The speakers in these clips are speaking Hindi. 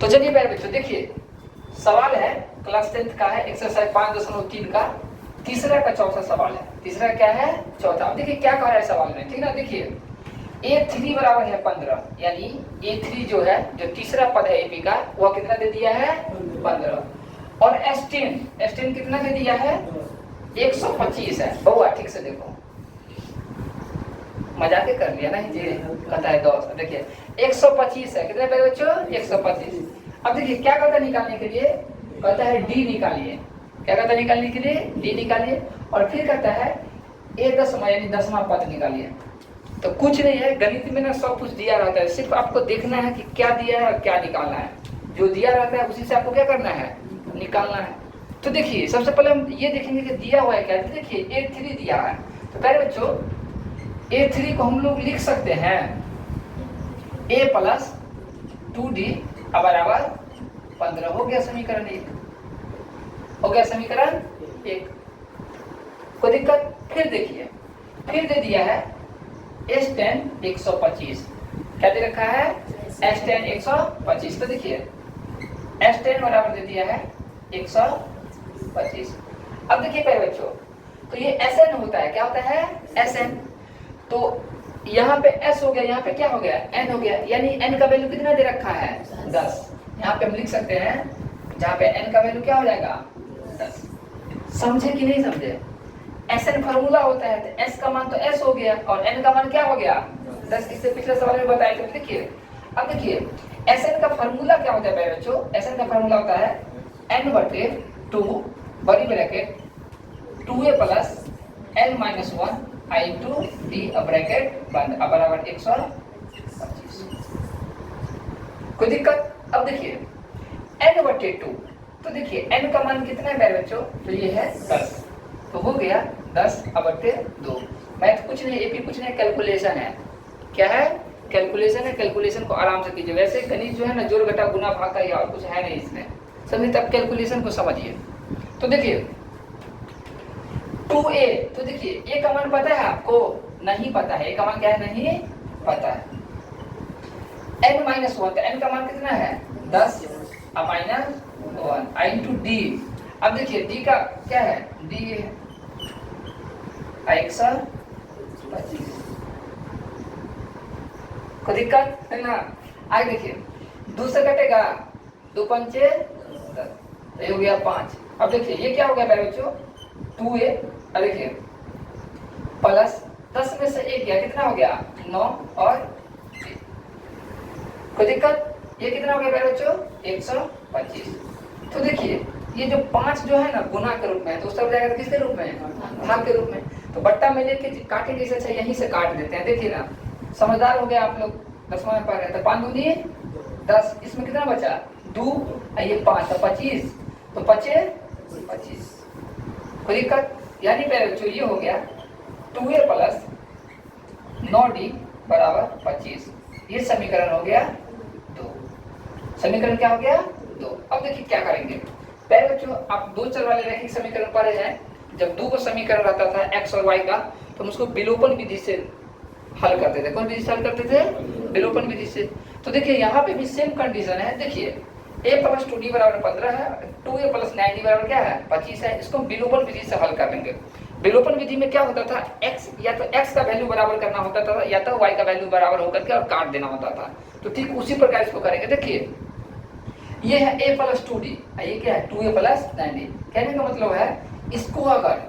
तो चलिए प्यारे बच्चों देखिए, सवाल है क्लास 10th का है, एक्सरसाइज 5.3 का तीसरा का चौथा सवाल है। तीसरा क्या है? चौथा। अब देखिए क्या कह रहा है सवाल में, ठीक ना। देखिए A3 बराबर है 15, यानी A3 जो है, जो तीसरा पद है AP का, वह कितना दे दिया है? 15। और S10 कितना दे दिया है? 125 है। बहुआ ठीक से देखो, मजाक कर लिया ना जी, कहता है 10। देखिए 125 है, कितने पे बच्चों? 125। अब देखिए क्या कहता है निकालने के लिए? कहता है D निकालिए। क्या कहता है निकालने के लिए? D निकालिए। और फिर कहता है A10 यानी 10वां पद निकालिए। तो कुछ नहीं है, गणित में ना सब कुछ दिया रहता है, सिर्फ आपको देखना है कि क्या दिया है और क्या निकालना है। जो दिया रहता है उसी से आपको क्या करना है? निकालना है। तो देखिए सबसे पहले हम ये देखेंगे कि दिया हुआ है क्या। तो देखिए A3 दिया है, तो प्यारे बच्चों A3 को हम लोग लिख सकते हैं A प्लस 2D बराबर 15। हो गया समीकरण 1, हो गया समीकरण 1। कोई दिक्कत? फिर देखिए, फिर दे दिया है S10 125। क्या दे रखा है? S10 125। तो देखिए S10 बराबर दे दिया है 125। अब देखिए प्यारे बच्चों, तो ये SN होता है। क्या होता है? SN। तो यहाँ पे S हो गया, यहाँ पे क्या हो गया? N हो गया, यानी N का वैल्यू कितना दे रखा है? 10। यहाँ पे हम लिख सकते हैं, जहाँ पे N का वैल्यू क्या हो जाएगा? 10। समझे कि नहीं समझे? SN फॉर्मूला होता है, तो S का मान तो S हो गया और N का मान क्या हो गया? 10। इससे पिछले सवाल में बताया। तो देखिए अब देखिए SN का फॉर्मूला क्या होता है बच्चों? SN का फॉर्मूला होता है N/2 बड़ी bracket 2A plus N-1 I2 D bracket बंद बराबर 125। कोई दिक्कत? अब देखिए N/2, तो देखिए N का मान कितना है मेरे बच्चों? तो ये है 10। तो हो गया 10/2। मैथ कुछ नहीं, AP कुछ नहीं, कैलकुलेशन है। क्या है? कैलकुलेशन है। कैलकुलेशन को आराम से कीजिए। वैसे गणित जो है ना, जोड़ घटा गुना भाग का, या और कुछ है नहीं इसमें, समझे? तब कैलकुलेशन को समझिए। तो देखिए 2A, तो देखिए A का मान पता है आपको? नहीं पता है। A का मान क्या है? नहीं पता है। N-1, तो N का मान कितना है? 10 -1 I2 D। अब देखिए D का क्या है? D है 125। कोई दिक्कत है ना? आगे देखिए 2 से कटेगा, 2 पंचे 10, ये हो गया 5। अब देखिए ये क्या हो गया मेरे बच्चों? 2A। अब देखिए प्लस 10 में से 1 गया, कितना हो गया? 9 और 3। कोई दिक्कत? ये कितना हो गया मेरे बच्चों? 125। तो देखिए ये जो 5 जो है ना, गुना के रूप में है, तो उसका जाएगा किसके रूप में? भाग के रूप में। तो बट्टा में लेके काटेंगे से अच्छा यहीं से काट देते हैं। देखिए ना, समझदार हो गया आप लोग, 10वां में पढ़ रहे। तो 5 दूनी 10, इसमें कितना बचा? 2, ये 5, तो 25, तो बचे 25। कोई दिक्कत? यानी मेरे बच्चों ये हो गया 2A प्लस 9D बराबर 25। ये समीकरण हो गया 2। समीकरण क्या हो गया? 2। अब देखिए क्या करेंगे पहले बच्चों, आप 2 चर वाले रैखिक समीकरण पढ़े हैं। जब 2 को समीकरण रहता था x और y का, तो हम उसको विलोपन विधि से हल करते थे। कौन विधि से हल करते थे? विलोपन विधि से। तो देखिए यहाँ पे भी सेम कंडीशन है। देखिए A प्लस 2D बराबर 15 है, 2A प्लस 9D बराबर क्या है? 25 है। इसको विलोपन विधि से हल कर लेंगे। विलोपन विधि में क्या होता था? x या तो x का वैल्यू बराबर करना होता था, या तो y का वैल्यू बराबर होकर के और काट देना होता था। तो ठीक उसी प्रकार इसको करेंगे। देखिए ये है A प्लस 2D, ये क्या है? 2A plus 9D। कहने का मतलब है इसको अगर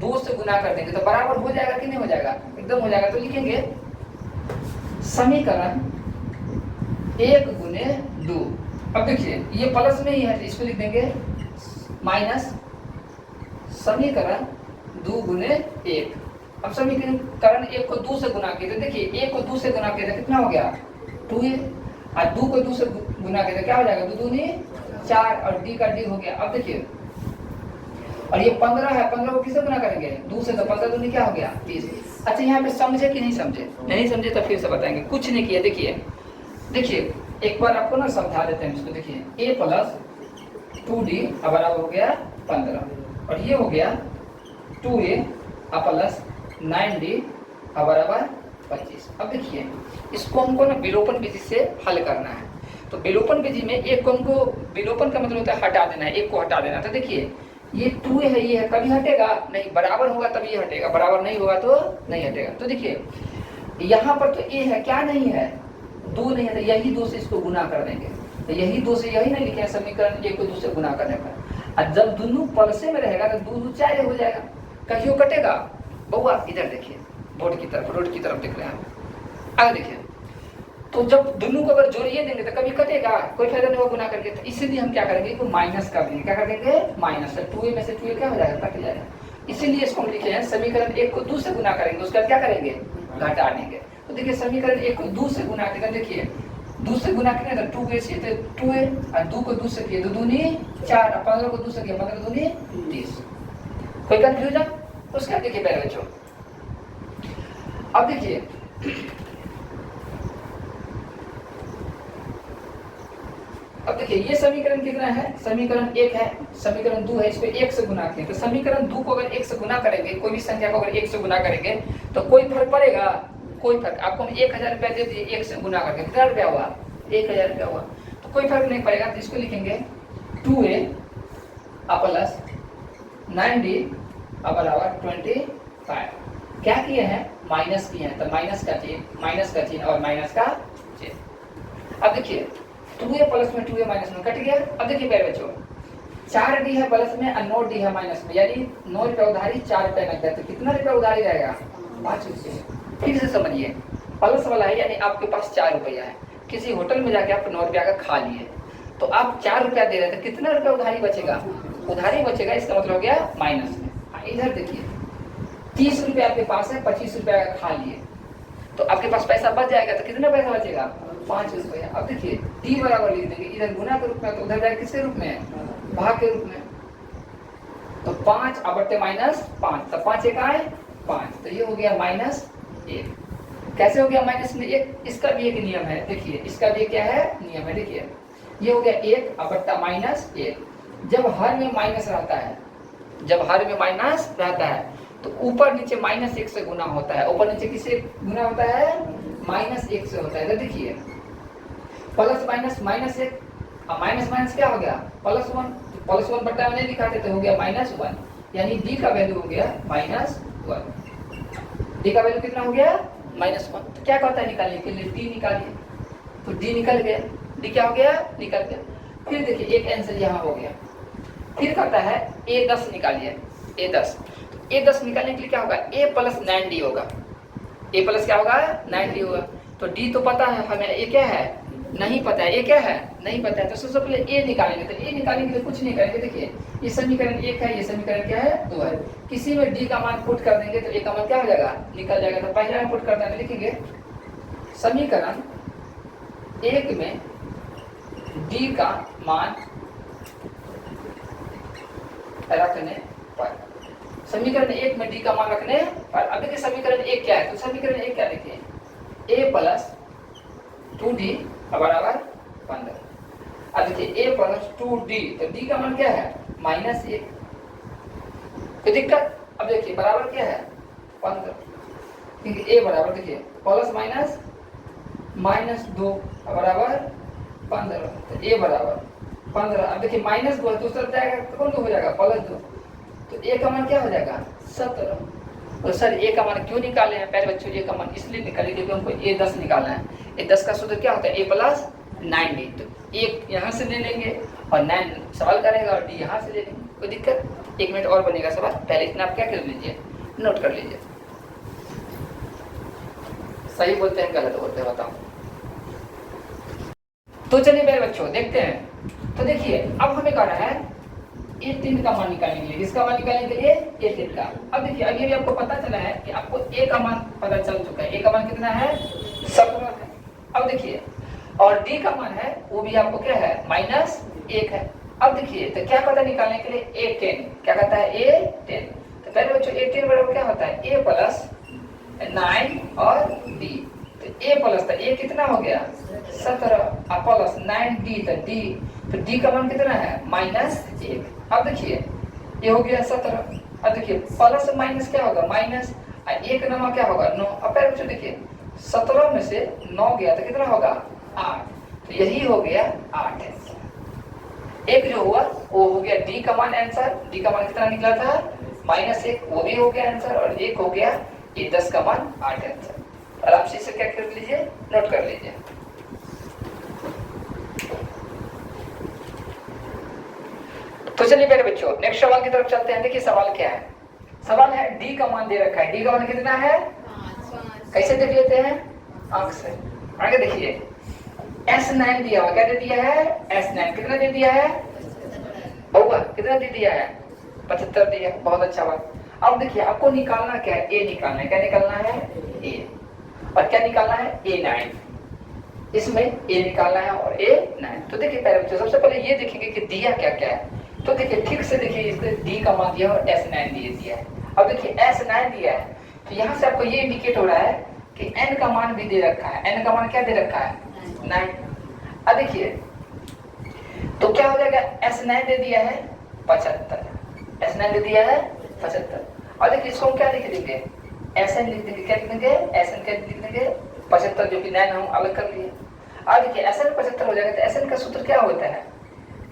2 से गुना कर देंगे तो बराबर हो जाएगा कि नहीं हो जाएगा? एकदम हो जाएगा। तो लिखेंगे समीकरण 1 गुने 2। अब देखिए ये प्लस में ही है, इसको लिख देंगे माइनस समीकरण 2 गुने 1। अब समीकरण 1 को 2 से गुना किए तो देखिए 1 को 2 से गुना किए तो कितना हो गया? 2A। और 2 को 2 से गुना किए तो क्या हो जाएगा? 2 दूनी 4 और D का D हो गया। अब देखिए और ये 15 है, 15 को किससे गुना करेंगे? 2 से, तो 15 दूनी क्या हो गया? 30। अच्छा यहाँ पे समझे कि नहीं समझे? नहीं समझे तो फिर से बताएंगे। कुछ नहीं किया। देखिए एक बार आपको ना समझा देते हैं इसको। देखिए A प्लस 2D बराबर हो गया 15 और ये हो गया 2A प्लस 9D बराबर 25। अब देखिए इसको हमको ना विलोपन विधि से हल करना है। तो विलोपन विधि में एक को हमको, विलोपन का मतलब होता है हटा देना है, एक को हटा देना। तो देखिए ये 2 है, ये है, कभी हटेगा नहीं, बराबर होगा तब ये हटेगा, बराबर नहीं होगा तो नहीं हटेगा। तो देखिए यहाँ पर तो ए है, क्या नहीं है, 2 नहीं है, तो यही 2 से इसको गुना कर देंगे। तो यही 2 से, यही नहीं लिखे हैं समीकरण, एक को 2 से गुना करने पर। और जब दोनों पलसे में रहेगा तो 2 2 4 हो जाएगा, कहीं कटेगा। बउआ इधर देखिए, बोर्ड की तरफ, रोड की तरफ देख रहे हैं, आगे देखिए। तो जब दोनों को अगर जोड़िए देंगे तो कभी कटेगा, कोई फायदा नहीं होगा गुना करके। तो इसीलिए हम क्या करेंगे, इसको माइनस कर देंगे। क्या कर देंगे, माइनस। 2a में से 2a क्या हो जाएगा, कट जाएगा। इसीलिए इसको हम लिखे हैं समीकरण 1 को 2 से गुना करेंगे, उसका क्या करेंगे, घटा देंगे। तो देखिए समीकरण 1 को 2 से गुना करेंगे, देखिए 2 से गुना करेंगे तो 2a से 2a, और 2 को 2 से किए 2 दूनी 4, और 15 को 2 से किए 15 दूनी 30। कोई कंफ्यूजन? उसका देखिए पहले बच्चों, अब देखिए ये समीकरण कितना है, समीकरण 1 है, समीकरण 2 है, इसको 1 से गुना करें। तो समीकरण 2 को अगर 1 से गुना करेंगे, कोई भी संख्या को अगर 1 से गुना करेंगे तो कोई फर्क पड़ेगा, कोई फर्क। आपको हम 1000 रुपया दे दिए 1 से गुना करके, कितना रुपया हुआ, 1000 रुपया हुआ, तो कोई फर्क नहीं पड़ेगा। तो इसको लिखेंगे 2a प्लस 9d बराबर 25। क्या किए हैं, माइनस किए हैं, तो माइनस का चिन्ह और माइनस का चिन्ह। अब देखिए 2a प्लस में 2a माइनस में कट गया। अब देखिए मेरे बच्चों 4d है प्लस में और 9d है माइनस में, यानी 9 रुपया उधारी 4 रुपया नकद, तो कितना रुपया उधारी रहेगा, 5 रुपये। फिर से समझिए, प्लस वाला है यानी आपके पास 4 रुपया है, किसी होटल में जाके आप 9 रुपया का खा लिए, तो आप 4 रुपया दे रहे हैं, तो कितना रुपया उधारी बचेगा, उधारी बचेगा, इसका मतलब हो गया माइनस में। इधर देखिए 30 रुपया आपके पास है, 25 रुपया का खा लिए, तो आपके पास पैसा बच जाएगा, तो कितना पैसा बचेगा, 5 रुपया। अब देखिए d बराबर लिख देंगे, इधर गुना के रूप में, तो उधर जाएगा किसके रूप में, भाग के रूप में। तो 5 बटे माइनस 5, तो 5 एक आए 5, तो ये हो गया -1। कैसे हो गया -1? इसका भी एक नियम है, देखिए इसका भी क्या है, नियम है। देखिए ये हो गया 1 बट्टा -1। जब हर में माइनस रहता है, जब हर में माइनस रहता है तो ऊपर नीचे -1 से गुना होता है। ऊपर नीचे किससे गुना होता है, -1 से होता है। तो देखिए प्लस माइनस -1, माइनस माइनस क्या हो गया, +1। +1 बट्टा में नहीं लिखाते तो हो गया -1, यानी d का वैल्यू हो गया -1। d का वैल्यू कितना हो गया, -1। तो क्या कहता है निकालने के लिए, d निकालिए, तो d निकल गया, d क्या हो गया, निकल गया। फिर देखिए एक आंसर यहाँ हो गया। फिर कहता है a10 निकालिए, a10। a10 निकालने के लिए क्या होगा, a प्लस 9d होगा, a प्लस क्या होगा, 9d होगा। तो d तो पता है हमें, a क्या है, नहीं पता है, a क्या है, नहीं पता है। तो सबसे पहले a निकालेंगे, तो a निकालने के लिए कुछ नहीं करेंगे। देखिए ये समीकरण 1 है, ये समीकरण क्या है, 2 है। किसी में d का मान पुट कर देंगे तो a का मान क्या हो जाएगा, निकल जाएगा। तो पहले में पुट कर देंगे, लिखेंगे समीकरण 1 में d का मान रखने पर, समीकरण 1 में d का मान रखने पर। अब देखिए समीकरण 1 क्या है, तो समीकरण 1 क्या देखिए, a प्लस 2d बराबर 15। अब देखिए a प्लस 2d, तो d का मान क्या है, -1। कोई दिक्कत? अब देखिए बराबर क्या है, 15, क्योंकि a बराबर देखिए प्लस माइनस -2 बराबर 15, तो a बराबर 15। अब देखिए -2 है, दूसरा जाएगा तो कौन हो जाएगा, +2, तो a का मान क्या हो जाएगा, 17। तो सर a का मान क्यों निकाले हैं पहले बच्चों, a का मान इसलिए निकाले क्योंकि हमको a10 निकालना है। a10 का सूत्र क्या होता है, a प्लस 9d, तो 1 यहाँ से ले लेंगे और 9 सवाल करेगा और d यहाँ से ले लेंगे। कोई दिक्कत? 1 मिनट और बनेगा सवाल, पहले इतना आप क्या कर लीजिए, नोट कर लीजिए। सही बोलते हैं गलत बोलते हैं, बताओ। तो चलिए मेरे बच्चों देखते हैं। तो देखिए अब हमें करना है a3 का मान निकालने के लिए, इसका मान निकालने के लिए a3 का। अब देखिए अभी भी आपको पता चला है कि आपको a का मान पता चल चुका है, a का मान कितना है, 17 है। अब देखिए और d का मान है वो भी आपको क्या है, -1 है। अब देखिए तो क्या पता निकालने के लिए a10, क्या कहता है a10। तो पहले बच्चों a10 बराबर क्या होता है, a प्लस 9 और d, तो a प्लस था a कितना हो गया 17 प्लस 9d, तो d का मान कितना है -1। अब देखिए ये हो गया 17। अब देखिए प्लस माइनस क्या होगा, माइनस, और 1 नमा क्या होगा 9। अब पहले बच्चों देखिए 17 में से 9 गया तो कितना होगा 8, तो यही हो गया 8 आंसर। एक जो हुआ वो हो गया डी का मान आंसर, डी का मान कितना निकला था -1, वो भी हो गया आंसर, और एक हो गया ये 10 का मान 8 आंसर। आराम से इसे क्या कर लीजिए, नोट कर लीजिए। तो चलिए मेरे बच्चों नेक्स्ट सवाल की तरफ चलते हैं। देखिए सवाल क्या है, सवाल है डी का मान दे रखा है, डी का मान कितना है 5। कैसे देख लेते हैं, आंख से। आगे देखिए S9 दिया हुआ, क्या दे दिया है S9, कितना दे दिया है बउआ, कितना दे दिया है 75 दिया, बहुत अच्छा बात। अब देखिए आपको निकालना क्या है, ए निकालना है, क्या निकालना है ए, और क्या निकालना है A9, इसमें ए निकालना है और A9। तो देखिए पहले बच्चों सबसे पहले ये देखेंगे कि दिया क्या क्या है। तो देखिए ठीक से देखिए, इसने डी का मान दिया और S9 दिया है। अब देखिए S9 दिया है, तो यहाँ से आपको ये इंडिकेट हो रहा है कि n का मान भी दे रखा है, n का मान क्या दे रखा है 9। अब देखिए तो क्या हो जाएगा, S9 दे दिया है 75, S9 दे दिया है 75। और देखिए इसको हम क्या लिख देंगे, SN लिख देंगे, क्या लिख देंगे SN, क्या लिख देंगे 75, जो कि 9 हम अलग कर लिए। अब देखिए SN 75 हो जाएगा, तो SN का सूत्र क्या होता है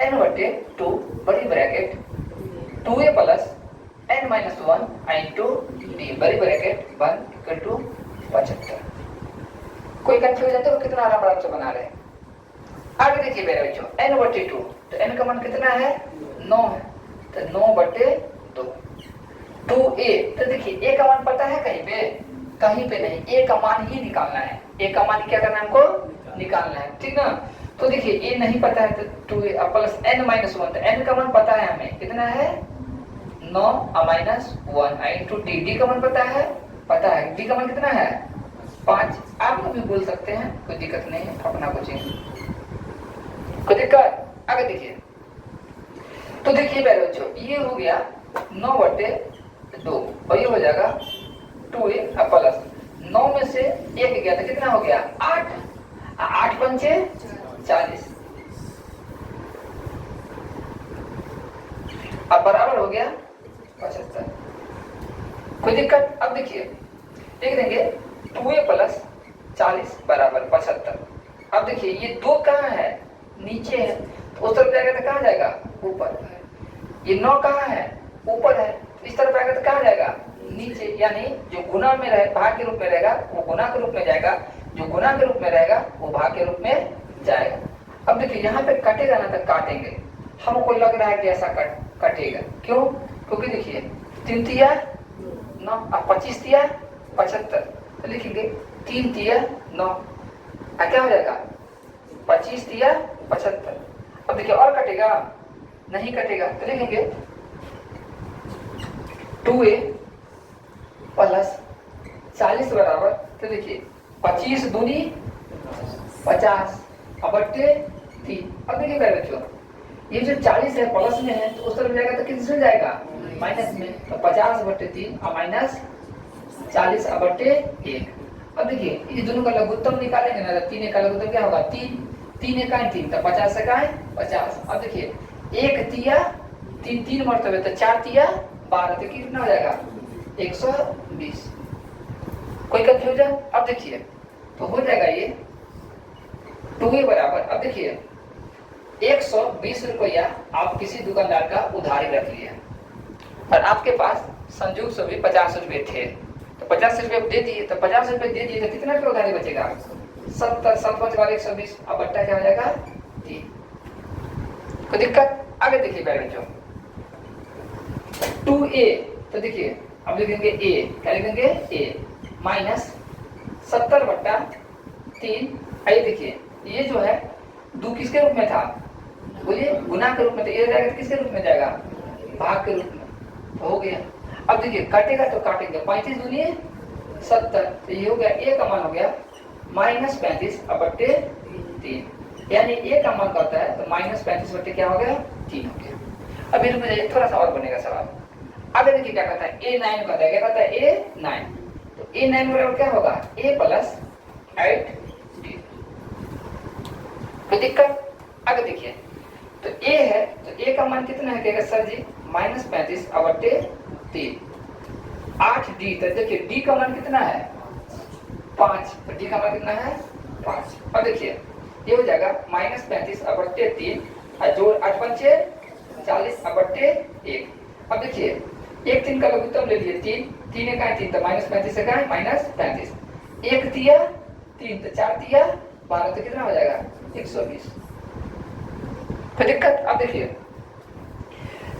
n/2 बड़ी bracket 2a plus n-1 into d बड़ी ब्रैकेट 1 equal to 75। कोई कंफ्यूजन देखो कितना आराम से बना रहे हैं। आगे देखिए मेरे बच्चों n/2, तो n का मान कितना है 9 है, तो 9/2 2a। तो देखिए a का मान पता है कहीं पे नहीं, a का मान ही निकालना है, a का मान क्या करना है हमको निकालना है, ठीक ना। तो देखिए a नहीं पता है तो 2a प्लस n-1, तो n का मान पता है हमें कितना है 9 -1 इंटू डी का मान पता है डी का मान कितना है 5। आप लोग भी बोल सकते हैं, कोई दिक्कत नहीं है, अपना कोचिंग कोई दिक्कत। आगे देखिए तो देखिए मेरे बच्चों ये हो गया 9/2 और ये हो जाएगा 2a प्लस 9 में से 1 गया तो कितना हो गया 8, 8 पंचे 40, अब बराबर हो गया 75। कोई दिक्कत। अब देखिए लिख देंगे 2a प्लस 40 बराबर 75। अब देखिए ये 2 कहाँ है नीचे है, तो उस तरफ जाएगा तो कहाँ जाएगा ऊपर, ये 9 कहाँ है ऊपर है, इस तरफ आएगा तो कहाँ जाएगा नीचे, यानी जो गुना में रहे भाग के रूप में रहेगा वो गुना के रूप में जाएगा, जो गुना के रूप में रहेगा वो भाग के रूप में जाएगा। अब देखिए यहाँ पे कटेगा ना तो काटेंगे, हमको लग रहा है कि ऐसा कटेगा, क्यों, क्योंकि देखिए 3 तिया 9 और 25 तिया 75, तो लिखेंगे 3 तिया 9, क्या हो जाएगा 25 तिया 75। अब देखिए और कटेगा नहीं कटेगा, तो लिखेंगे 2a प्लस 40 बराबर, तो देखिए 25 दूनी 50 बट्टे 3। अब देखिए मेरे बच्चों ये जो 40 है प्लस में है तो उस तरफ जाएगा तो किस में जाएगा माइनस में, तो 50/3 और माइनस 40/1। अब देखिए ये दोनों का लघुत्तम निकालेंगे ना, 3 का लघुत्तम क्या होगा 3, 3 का 3, तो 50 का 50। अब देखिए 1 तिया 3 3 मरतबे, तो 4 तिया 12, तो कितना हो जाएगा 120। कोई कंफ्यूजन। अब देखिए तो हो जाएगा ये 2a बराबर, अब देखिए 120 रुपया आप किसी दुकानदार का उधारी रख लिया और आपके पास संयोग से भी 50 रुपए थे, तो 50 रुपए दे दिए, तो 50 रुपए दे दिए तो कितना रुपये उधारी बचेगा 70, 7×5 120, अब बट्टा क्या हो जाएगा 3। कोई दिक्कत। आगे देखिए बच्चों 2a, तो देखिए अब लिखेंगे a, क्या लिखेंगे a माइनस 70/3। आइए देखिए ये जो है 2 किसके रूप में था बोलिए गुना के रूप में, तो ये जाएगा किसके रूप में जाएगा भाग के रूप में, हो गया। अब देखिए कटेगा तो काटेंगे 35 दूनी 70, तो ये हो गया a का मान हो गया -35/3, यानी a का मान करता है तो -35 क्या हो गया 3 हो गया। अब रुक जाइए थोड़ा सा और बनेगा सवाल। आगे देखिए क्या कहता है A9 कहता है, क्या कहता है A9, तो A9 बराबर क्या होगा a प्लस 8d। कोई दिक्कत। आगे देखिए तो a है तो a का मान कितना है, कहेगा सर जी -35/3 8d, तो देखिए d का मान कितना है 5, तो d का मान कितना है 5। अब देखिए ये हो जाएगा -35/3 और जोड़ 8 पंचे 40/1। अब देखिए 1 3 का लघुत्तम ले लिए 3, 3 का 3 तो -35 से का -35, 1 तिया 3 तो 4 तिया 12 तो कितना हो जाएगा 120। कोई दिक्कत? अब देखिए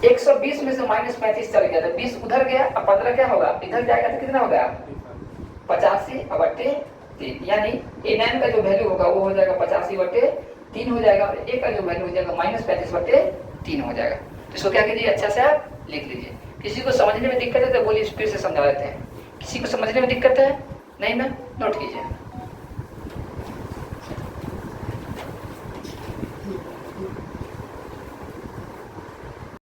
120 में से -35 चल गया तो 20 उधर गया, अब 15 क्या होगा इधर जाएगा तो कितना होगा 85/3, यानी A9 का जो वैल्यू होगा वो हो जाएगा 85/3 हो जाएगा, और A का जो वैल्यू हो जाएगा -35/3 हो जाएगा। तो इसको क्या कीजिए अच्छा से आप लिख लीजिए। किसी को समझने में दिक्कत है तो बोलिए, फिर से समझा देते हैं। किसी को समझने में दिक्कत है नहीं ना, नोट कीजिए।